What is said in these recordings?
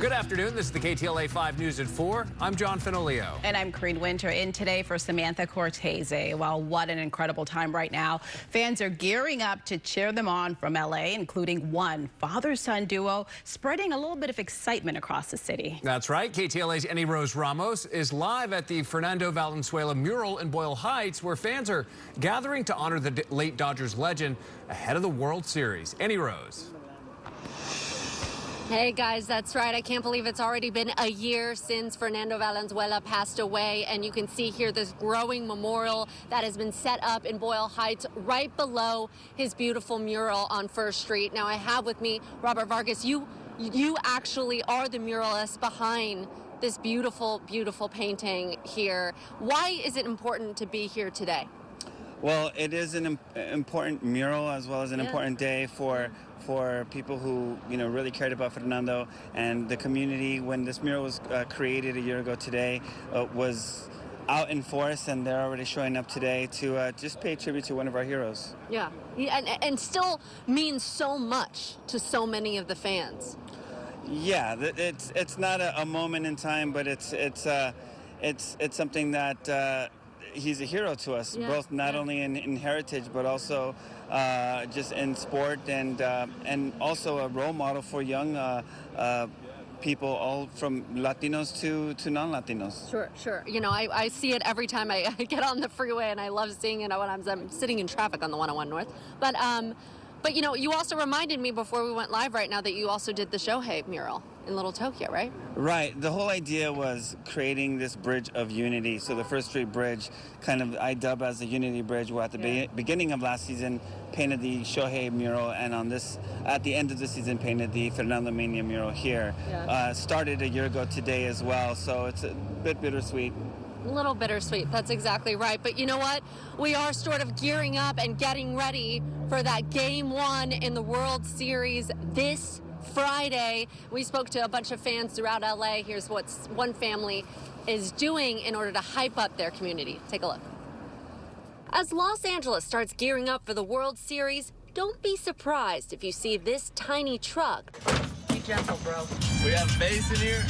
Good afternoon. This is the KTLA 5 News at 4. I'm John Finolio. And I'm Kareen Winter, in today for Samantha Cortese. Well, what an incredible time right now. Fans are gearing up to cheer them on from L.A., including one father-son duo, spreading a little bit of excitement across the city. That's right. KTLA's Any Rose Ramos is live at the Fernando Valenzuela mural in Boyle Heights, where fans are gathering to honor the late Dodgers legend ahead of the World Series. Any Rose. Hey guys, that's right. I can't believe it's already been a year since Fernando Valenzuela passed away, and you can see here this growing memorial that has been set up in Boyle Heights right below his beautiful mural on First Street. Now I have with me Robert Vargas. You actually are the muralist behind this beautiful, beautiful painting here. Why is it important to be here today? Well, it is an important mural as well as an important day for people who, really cared about Fernando, and the community. When this mural was created a year ago today, was out in force, and they're already showing up today to just pay tribute to one of our heroes. Yeah, and still means so much to so many of the fans. Yeah, it's not a moment in time, but it's something that he's a hero to us, both not only in heritage, but also just in sport, and also a role model for young people, all from Latinos to non-Latinos. Sure. I see it every time I get on the freeway, and I love seeing it when I'm sitting in traffic on the 101 North. But you also reminded me before we went live right now that you also did the Shohei mural in Little Tokyo, right? Right. The whole idea was creating this bridge of unity. So the First Street Bridge, kind of I dub as the Unity Bridge, where at the beginning of last season painted the Shohei mural, and at the end of the season painted the Fernando Mania mural here. Started a year ago today as well, so it's a bit bittersweet. A little bittersweet, that's exactly right. But you know what? We are sort of gearing up and getting ready for that Game 1 in the World Series this Friday. We spoke to a bunch of fans throughout LA. Here's what one family is doing in order to hype up their community. Take a look. As Los Angeles starts gearing up for the World Series, don't be surprised if you see this tiny truck. Be gentle, bro. We have bass in here.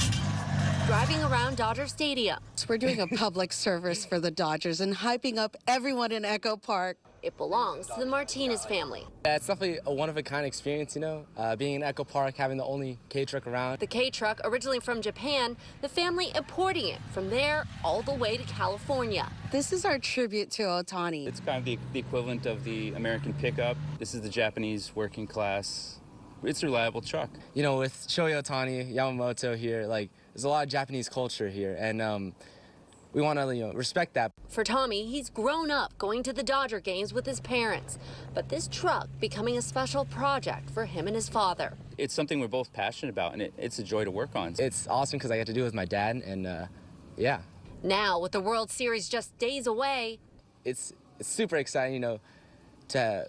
Driving around Dodger Stadium. We're doing a public service for the Dodgers and hyping up everyone in Echo Park. It belongs to the Martinez family. Yeah, it's definitely a one-of-a-kind experience, being in Echo Park, having the only K-truck around. The K-truck, originally from Japan, the family importing it from there all the way to California. This is our tribute to Ohtani. It's kind of the equivalent of the American pickup. This is the Japanese working class. It's a reliable truck. With Shohei Ohtani, Yamamoto here, there's a lot of Japanese culture here, and we want to, respect that. For Tommy, he's grown up going to the Dodger games with his parents, but this truck becoming a special project for him and his father. It's something we're both passionate about, and it's a joy to work on. It's awesome because I get to do it with my dad, and yeah. Now, with the World Series just days away, it's super exciting, to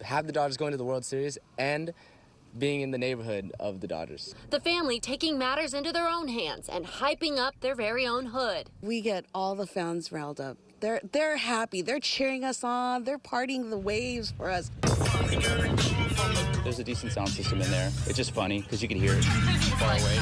have the Dodgers going to the World Series and being in the neighborhood of the Dodgers. The family taking matters into their own hands and hyping up their very own hood. We get all the fans riled up. They're happy. They're cheering us on. They're partying the waves for us. There's a decent sound system in there. It's just funny because you can hear it far away.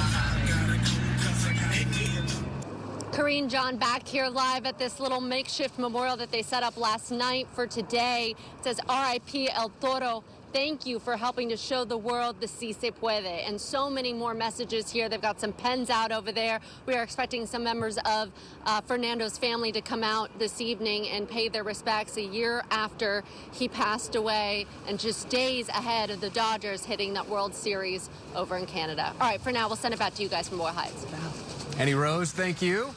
Kareen, John, back here live at this little makeshift memorial that they set up last night for today. It says R.I.P. El Toro. Thank you for helping to show the world the Si Se Puede. And so many more messages here. They've got some pens out over there. We are expecting some members of Fernando's family to come out this evening and pay their respects a year after he passed away, and just days ahead of the Dodgers hitting that World Series over in Canada. All right, for now, we'll send it back to you guys from Boyle Heights. Any Rose, thank you.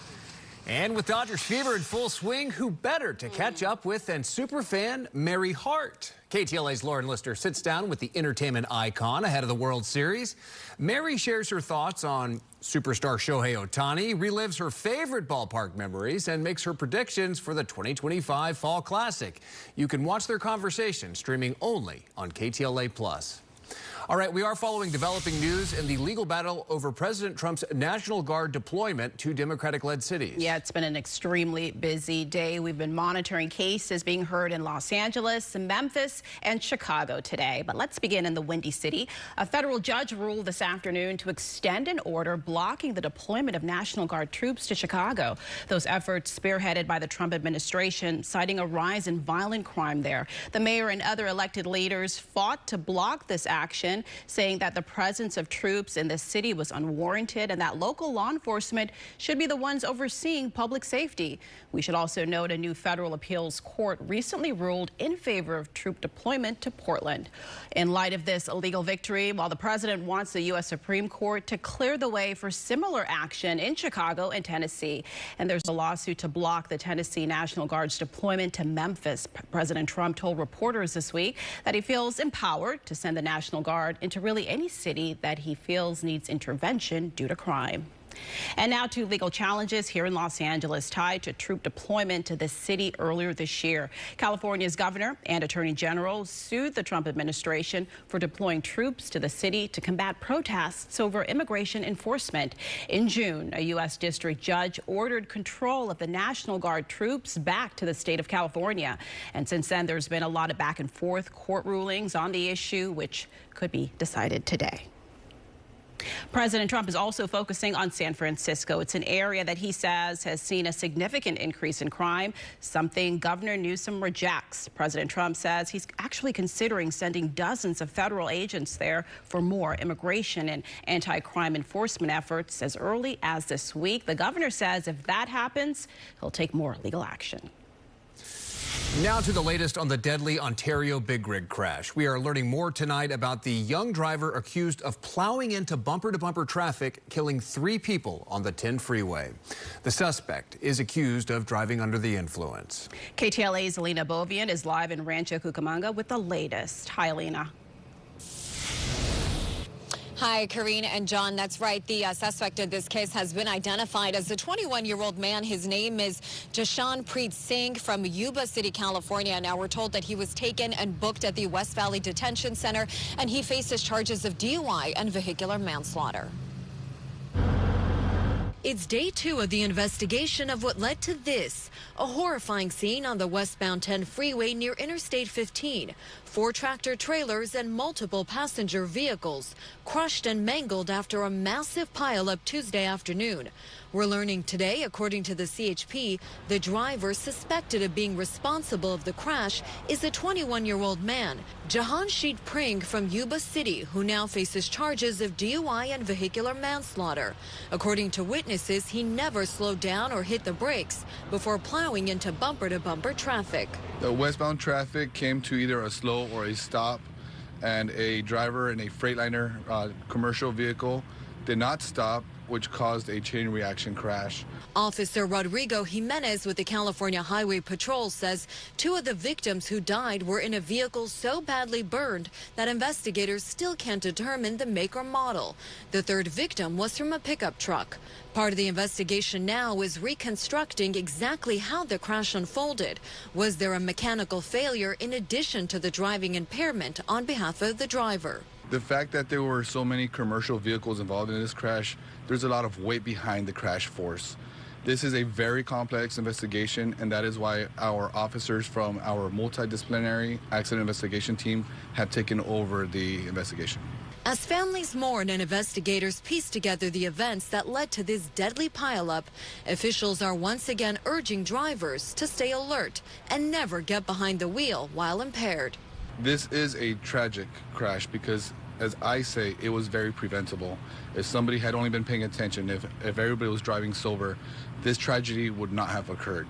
And with Dodgers fever in full swing, who better to catch up with than superfan Mary Hart? KTLA's Lauren Lister sits down with the entertainment icon ahead of the World Series. Mary shares her thoughts on superstar Shohei Ohtani, relives her favorite ballpark memories, and makes her predictions for the 2025 Fall Classic. You can watch their conversation streaming only on KTLA+. All right, we are following developing news in the legal battle over President Trump's National Guard deployment to Democratic-led cities. Yeah, it's been an extremely busy day. We've been monitoring cases being heard in Los Angeles, Memphis, and Chicago today. But let's begin in the Windy City. A federal judge ruled this afternoon to extend an order blocking the deployment of National Guard troops to Chicago. Those efforts spearheaded by the Trump administration, citing a rise in violent crime there. The mayor and other elected leaders fought to block this action, saying that the presence of troops in the city was unwarranted and that local law enforcement should be the ones overseeing public safety. We should also note a new federal appeals court recently ruled in favor of troop deployment to Portland. In light of this illegal victory, while the president wants the U.S. Supreme Court to clear the way for similar action in Chicago and Tennessee, and there's a lawsuit to block the Tennessee National Guard's deployment to Memphis. President Trump told reporters this week that he feels empowered to send the National Guard into really any city that he feels needs intervention due to crime. And now to legal challenges here in Los Angeles tied to troop deployment to the city earlier this year. California's governor and attorney general sued the Trump administration for deploying troops to the city to combat protests over immigration enforcement. In June, a U.S. district judge ordered control of the National Guard troops back to the state of California. And since then, there's been a lot of back and forth court rulings on the issue, which could be decided today. President Trump is also focusing on San Francisco. It's an area that he says has seen a significant increase in crime, something Governor Newsom rejects. President Trump says he's actually considering sending dozens of federal agents there for more immigration and anti-crime enforcement efforts as early as this week. The governor says if that happens, he'll take more legal action. Now to the latest on the deadly Ontario big rig crash. We are learning more tonight about the young driver accused of plowing into bumper-to-bumper traffic, killing 3 people on the 10 freeway. The suspect is accused of driving under the influence. KTLA's Alina Bovian is live in Rancho Cucamonga with the latest. Hi, Alina. Hi, Karine and John. That's right. The suspect in this case has been identified as a 21-year-old man. His name is Jashan Preet Singh from Yuba City, California. Now, we're told that he was taken and booked at the West Valley Detention Center, and he faces charges of DUI and vehicular manslaughter. It's day 2 of the investigation of what led to this, a horrifying scene on the westbound 10 freeway near Interstate 15. 4 tractor trailers and multiple passenger vehicles crushed and mangled after a massive pileup Tuesday afternoon. We're learning today, according to the CHP, the driver suspected of being responsible of the crash is a 21-year-old man, Jahanshit Pring from Yuba City, who now faces charges of DUI and vehicular manslaughter. According to witnesses, he never slowed down or hit the brakes before plowing into bumper-to-bumper traffic. The westbound traffic came to either a slow or a stop, and a driver in a Freightliner commercial vehicle did not stop, which caused a chain reaction crash. Officer Rodrigo Jimenez with the California Highway Patrol says 2 of the victims who died were in a vehicle so badly burned that investigators still can't determine the make or model. The 3rd victim was from a pickup truck. Part of the investigation now is reconstructing exactly how the crash unfolded. Was there a mechanical failure in addition to the driving impairment on behalf of the driver? The fact that there were so many commercial vehicles involved in this crash, there's a lot of weight behind the crash force. This is a very complex investigation, and that is why our officers from our multidisciplinary accident investigation team have taken over the investigation. As families mourn and investigators piece together the events that led to this deadly pileup, officials are once again urging drivers to stay alert and never get behind the wheel while impaired. This is a tragic crash because, as I say, it was very preventable. If somebody had only been paying attention, if everybody was driving sober, this tragedy would not have occurred.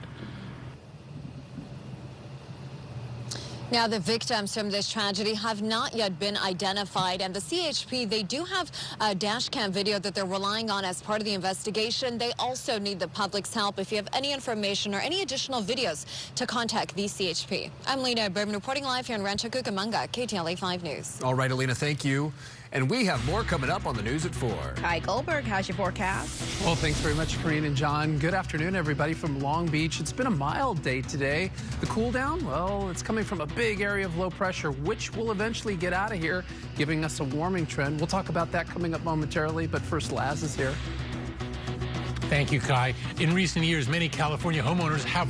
Now, the victims from this tragedy have not yet been identified, and the CHP, they do have a dash cam video that they're relying on as part of the investigation. They also need the public's help. If you have any information or any additional videos, to contact the CHP. I'm Lena Bourbon reporting live here in Rancho Cucamonga, KTLA 5 News. All right, Alina, thank you. And we have more coming up on the news at 4. Kai Goldberg has your forecast. Well, thanks very much, Karine and John. Good afternoon, everybody from Long Beach. It's been a mild day today. The cool down, well, it's coming from a big area of low pressure, which will eventually get out of here, giving us a warming trend. We'll talk about that coming up momentarily, but first, Laz is here. Thank you, Kai. In recent years, many California homeowners have